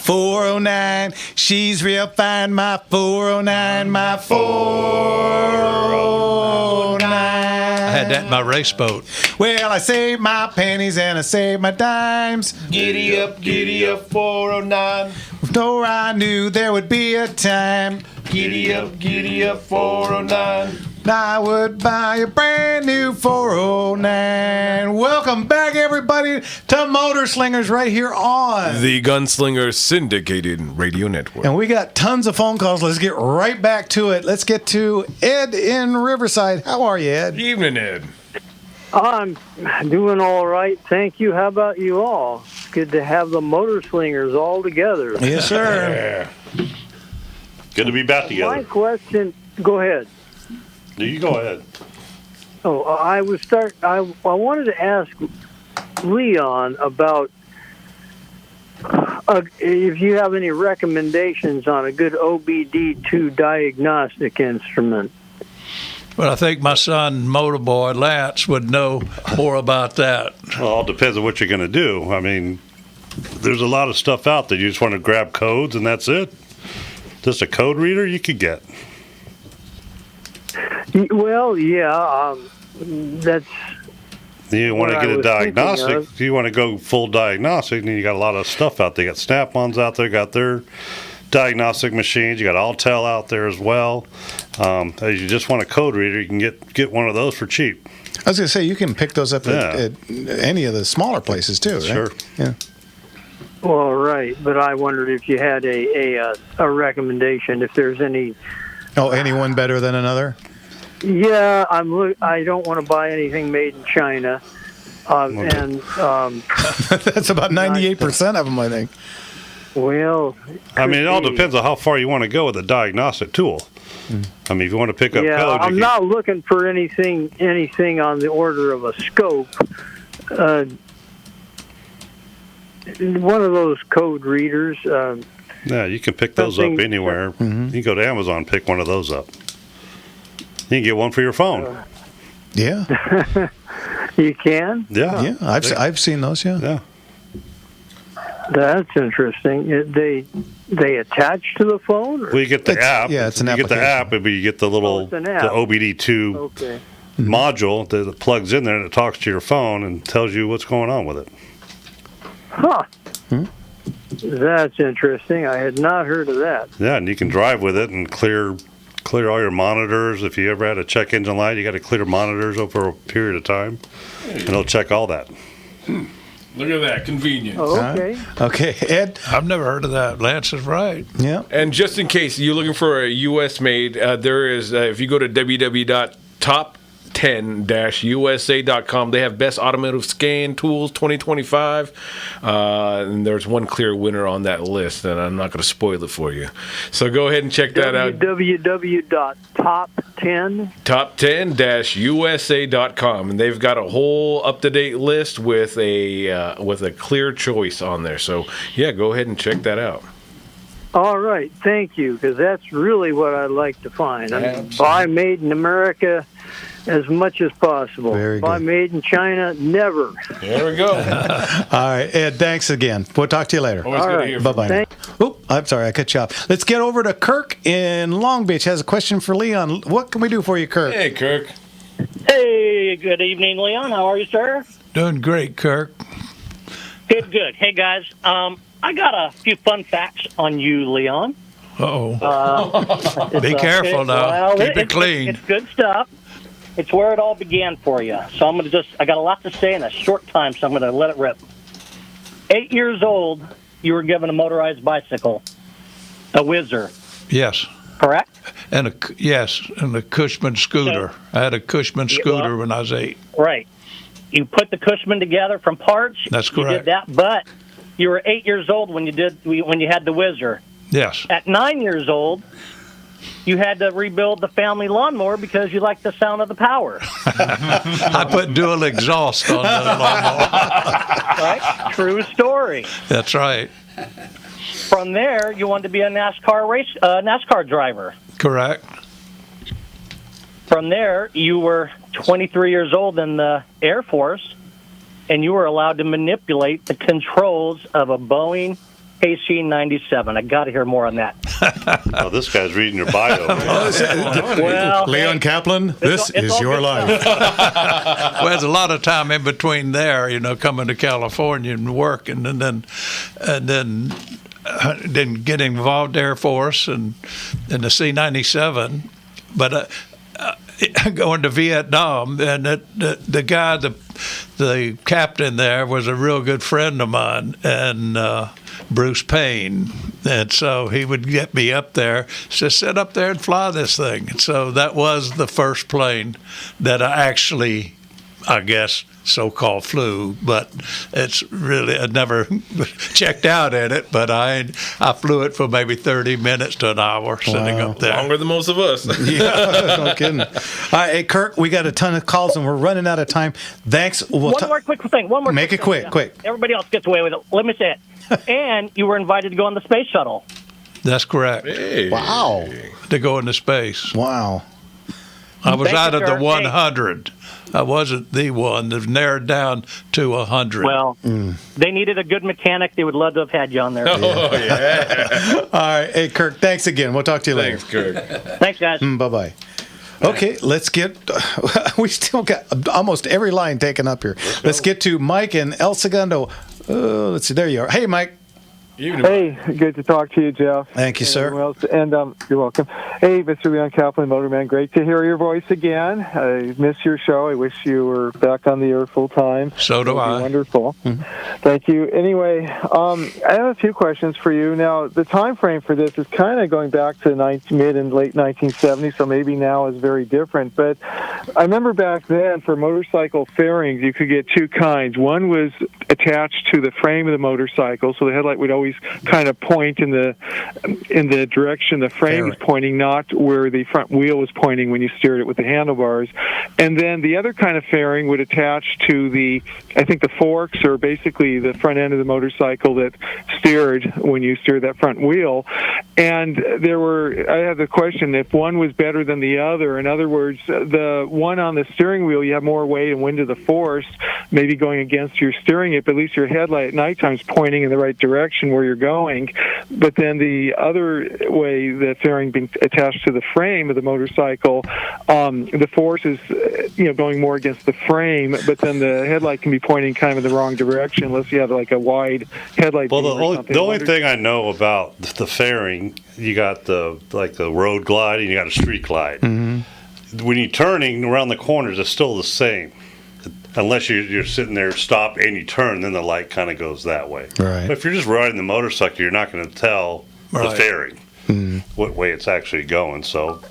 409. She's real fine, my 409, my 409. I had that in my race boat. Well, I saved my pennies and I saved my dimes. Giddy up, 409. Though I knew there would be a time Giddy up, 409. I would buy a brand new 409. Welcome back, everybody, to Motor Slingers right here on the Gunslinger Syndicated Radio Network. And we got tons of phone calls. Let's get right back to it. Let's get to Ed in Riverside. How are you, Ed? Evening, Ed. I'm doing all right. Thank you. How about you all? It's good to have the Motor Slingers all together. Yes, sir. Yeah. Good to be back together. My question, go ahead. You go ahead. Oh, I wanted to ask Leon about if you have any recommendations on a good OBD2 diagnostic instrument. Well, I think my son, Motorboy Lance, would know more about that. Well, it all depends on what you're going to do. I mean, there's a lot of stuff out there. You just want to grab codes and that's it. Just a code reader you could get. Well, yeah, that's. You want to get a diagnostic. You want to go full diagnostic, and you got a lot of stuff out there. You got Snap-ons out there, got their diagnostic machines. You got Alltel out there as well. If you just want a code reader, you can get one of those for cheap. I was going to say, you can pick those up at any of the smaller places, too, right? Sure. Yeah. Well, right, but I wondered if you had a recommendation, if there's any. Oh, anyone better than another? Yeah, I don't want to buy anything made in China, and that's about 98% of them, I think. Well, I mean, it all depends on how far you want to go with a diagnostic tool. I mean, if you want to pick up code, I'm not looking for anything on the order of a scope. One of those code readers. Yeah, you can pick those up anywhere. Mm-hmm. You can go to Amazon and pick one of those up. You can get one for your phone. Yeah. You can? Yeah. Yeah, I've seen those, yeah. Yeah. That's interesting. They attach to the phone? Or? Well, you get the app. Yeah, it's an application. You get the app, but you get the little the OBD2 module that plugs in there and it talks to your phone and tells you what's going on with it. Huh. That's interesting. I had not heard of that. Yeah, and you can drive with it and clear all your monitors. If you ever had a check engine light, you got to clear monitors over a period of time, and it'll check all that. Look at that, convenient. Oh, okay. Okay, Ed? I've never heard of that. Lance is right. Yeah. And just in case you're looking for a U.S. made, there is, if you go to www.top10-usa.com, they have best automotive scan tools 2025, and there's one clear winner on that list, and I'm not going to spoil it for you. So go ahead and check that out. top10-usa.com, and they've got a whole up-to-date list with a clear choice on there. So yeah, go ahead and check that out. All right, thank you, because that's really what I'd like to find. Buy made in America as much as possible. Very Buy good. made in China, never. There we go. All right, Ed, thanks again. We'll talk to you later. Always good to hear from you. Bye-bye. Oh, I'm sorry, I cut you off. Let's get over to Kirk in Long Beach. Has a question for Leon. What can we do for you, Kirk? Hey, Kirk. Hey, good evening, Leon. How are you, sir? Doing great, Kirk. Good. Hey, guys. I got a few fun facts on you, Leon. Uh-oh. Be careful now. Well, Keep it clean. It's good stuff. It's where it all began for you. So I got a lot to say in a short time, so I'm going to let it rip. 8 years old, you were given a motorized bicycle, a Whizzer. Yes. Correct? And a Cushman scooter. I had a Cushman scooter when I was 8. Right. You put the Cushman together from parts. That's correct. You did that, but you were 8 years old when you had the Whizzer. Yes. At 9 years old, you had to rebuild the family lawnmower because you liked the sound of the power. I put dual exhaust on the lawnmower. Right? True story. That's right. From there, you wanted to be a NASCAR driver. Correct. From there, you were 23 years old in the Air Force, and you were allowed to manipulate the controls of a Boeing AC-97. I got to hear more on that. Oh, this guy's reading your bio. Well, Leon Kaplan, this it's is all your good life. Well, there's a lot of time in between there, coming to California and working, and then getting involved Air Force and in the C-97, but going to Vietnam, and the guy, the captain there was a real good friend of mine, and Bruce Payne, and so he would get me up there, just sit up there and fly this thing. And so that was the first plane that I actually, I guess, so-called flew, but it's really, I never checked out in it, but I flew it for maybe 30 minutes to an hour sitting up there. Longer than most of us. Yeah, no kidding. All right, hey, Kirk, we got a ton of calls and we're running out of time. Thanks. One more quick thing. Make it quick. Everybody else gets away with it. Let me say it. And you were invited to go on the space shuttle. That's correct. Hey. Wow. To go into space. Wow. I was Thank out you, of the sir. 100. I wasn't the one. They've narrowed down to 100. Well, they needed a good mechanic. They would love to have had you on there. Oh, yeah. All right, hey, Kirk, thanks again. We'll talk to you later. Thanks, Kirk. Thanks, guys. Bye-bye. Okay, let's get, we still got almost every line taken up here. Let's get to Mike and El Segundo. Let's see, there you are. Hey, Mike. Hey, good to talk to you, Jeff. Thank you, sir. And you're welcome. Hey, Mr. Leon Kaplan, Motorman, great to hear your voice again. I miss your show. I wish you were back on the air full time. So do I. Wonderful. Thank you. Anyway, I have a few questions for you. Now, the time frame for this is kind of going back to mid and late 1970s, so maybe now is very different. But I remember back then for motorcycle fairings, you could get two kinds. One was attached to the frame of the motorcycle, so the headlight would always kind of point in the direction the frame was pointing, not where the front wheel was pointing when you steered it with the handlebars. And then the other kind of fairing would attach to the forks, or basically the front end of the motorcycle that steered when you steered that front wheel. And I had the question if one was better than the other. In other words, the one on the steering wheel, you have more weight and wind to the force, maybe going against your steering it, but at least your headlight at nighttime is pointing in the right direction where you're going. But then the other way, the fairing being attached to the frame of the motorcycle, the force is going more against the frame, but then the headlight can be pointing kind of in the wrong direction unless you have like a wide headlight. Well, the only thing I know about the fairing, you got the road glide and you got a street glide. Mm-hmm. When you're turning around the corners, it's still the same. Unless you're sitting there, stop, and you turn, then the light kind of goes that way. Right. But if you're just riding the motorcycle, you're not going to tell the fairing what way it's actually going. So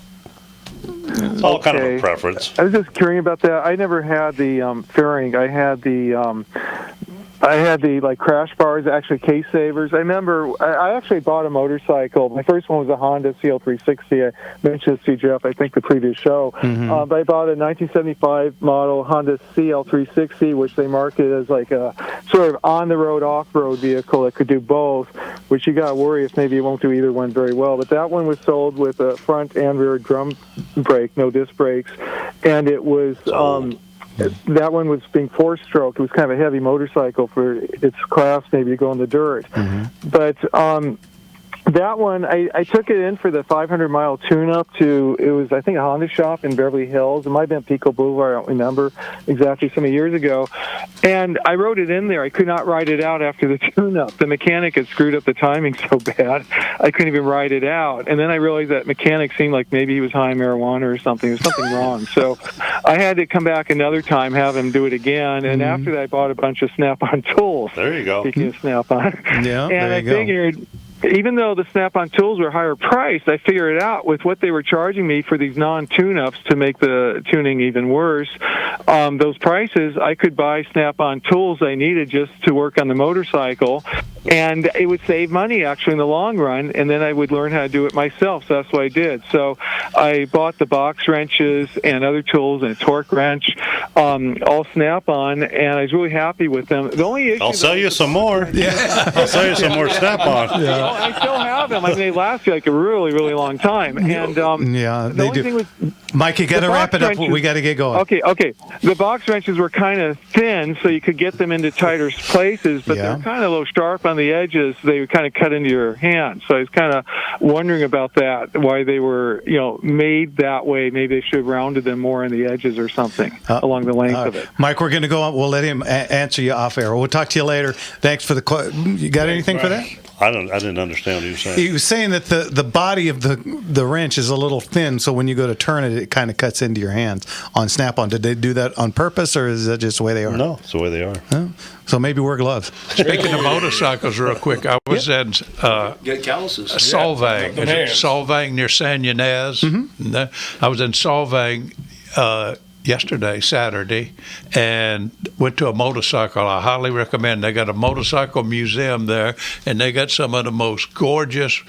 it's all kind of a preference. I was just curious about that. I never had the fairing. I had the like crash bars, actually case savers. I remember I actually bought a motorcycle. My first one was a Honda CL360. I mentioned this to you, Jeff, I think the previous show. But I bought a 1975 model Honda CL360, which they marketed as like a sort of on-the-road, off-road vehicle that could do both, which you got to worry if maybe it won't do either one very well. But that one was sold with a front and rear drum brake, no disc brakes. And it was... that one was being four-stroke. It was kind of a heavy motorcycle for its class, maybe to go in the dirt. But that one, I took it in for the 500-mile tune-up to, it was, I think, a Honda shop in Beverly Hills. It might have been Pico Boulevard, I don't remember exactly, so many years ago. And I rode it in there. I could not ride it out after the tune-up. The mechanic had screwed up the timing so bad, I couldn't even ride it out. And then I realized that mechanic seemed like maybe he was high on marijuana or something. There was something wrong. So I had to come back another time, have him do it again. And after that, I bought a bunch of Snap-on tools. There you go. Speaking of Snap-on. Yeah, and I figured... Even though the Snap-on tools were higher priced, I figured it out with what they were charging me for these non-tune-ups to make the tuning even worse. Those prices, I could buy Snap-on tools I needed just to work on the motorcycle, and it would save money actually in the long run, and then I would learn how to do it myself, so that's what I did. So I bought the box wrenches and other tools and a torque wrench, all Snap-on, and I was really happy with them. The only issue I'll sell you some more. Yeah. I'll sell you some more Snap-on. Yeah. I still have them. I mean, they last you like a really, really long time. And Yeah, the they only do. thing was, Mike, you got to the wrap box it up. wrenches- We got to get going. Okay. The box wrenches were kind of thin, so you could get them into tighter places, but Yeah. they're kind of a little sharp on the edges. They would kind of cut into your hand. So I was kind of wondering about that, why they were, made that way. Maybe they should have rounded them more on the edges or something along the length of it. Mike, we're going to go on. We'll let him answer you off air. We'll talk to you later. Thanks for the. You got anything for that? I didn't understand what you were saying. He was saying that the body of the wrench is a little thin, so when you go to turn it, it kind of cuts into your hands on Snap-on. Did they do that on purpose, or is that just the way they are? No, it's the way they are. Oh, so maybe wear gloves. Speaking of motorcycles, real quick, I was in Get calluses. Solvang. Is it Solvang near San Ynez? Mm-hmm. I was in Solvang yesterday, Saturday, and went to a motorcycle. I highly recommend. They got a motorcycle museum there, and they got some of the most gorgeous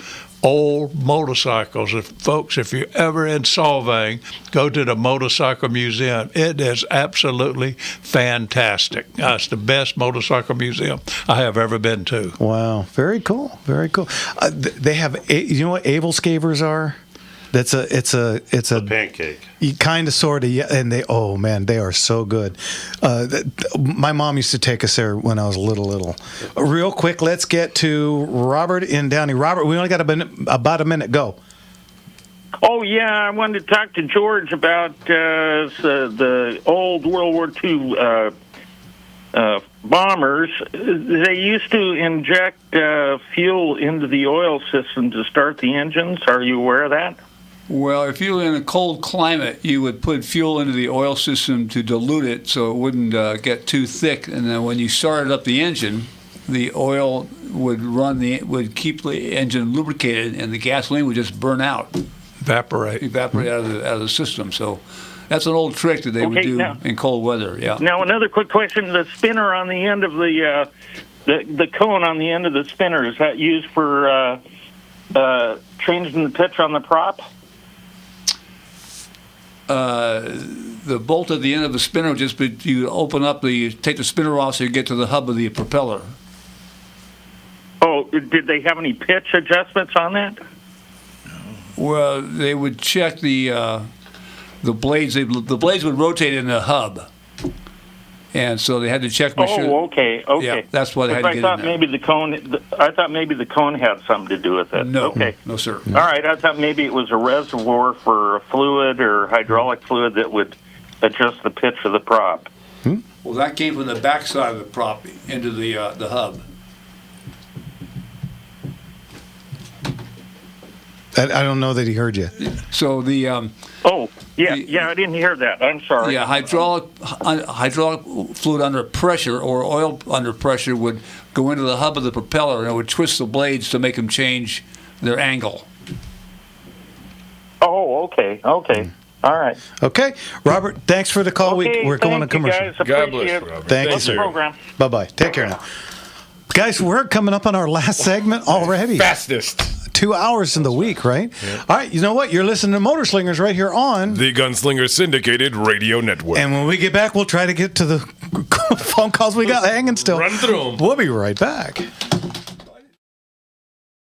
old motorcycles. Folks, if you're ever in Solvang, go to the motorcycle museum. It is absolutely fantastic. It's the best motorcycle museum I have ever been to. Wow, very cool, very cool. They have, you know what Abelskavers are? It's a Pancake. Kind of, sort of, yeah. And they are so good. My mom used to take us there when I was little. Real quick, let's get to Robert in Downey. Robert, we only got about a minute. Go. Oh, yeah, I wanted to talk to George about the old World War II bombers. They used to inject fuel into the oil system to start the engines. Are you aware of that? Well, if you were in a cold climate, you would put fuel into the oil system to dilute it so it wouldn't get too thick. And then when you started up the engine, the oil would keep the engine lubricated, and the gasoline would just burn out, Evaporate out of the system. So that's an old trick that they would do in cold weather. Yeah. Now, another quick question: the spinner on the end of the cone on the end of the spinner, is that used for changing the pitch on the prop? The bolt at the end of the spinner you open up take the spinner off so you get to the hub of the propeller. Oh, did they have any pitch adjustments on that? Well, they would check the blades. The blades would rotate in the hub, and so they had to check. Oh, okay. Yeah, that's why they had to get in there. I thought maybe the cone had something to do with it. No, okay. No, sir. All right, I thought maybe it was a reservoir for fluid or hydraulic fluid that would adjust the pitch of the prop. Well, that came from the backside of the prop into the hub. I don't know that he heard you. So the I didn't hear that. I'm sorry. Yeah, hydraulic fluid under pressure or oil under pressure would go into the hub of the propeller, and it would twist the blades to make them change their angle. Oh, okay. All right. Okay, Robert, thanks for the call. Okay, We're going to thank you, commercial. guys. God Appreciate bless, it. Robert. Thank you, Love the sir. program. Bye-bye. Take care now. Guys, we're coming up on our last segment already. Fastest. 2 hours in the week, right? Yeah. All right, you know what? You're listening to Motor Slingers right here on the Gunslinger Syndicated Radio Network. And when we get back, we'll try to get to the phone calls we got hanging still. Run through them. We'll be right back.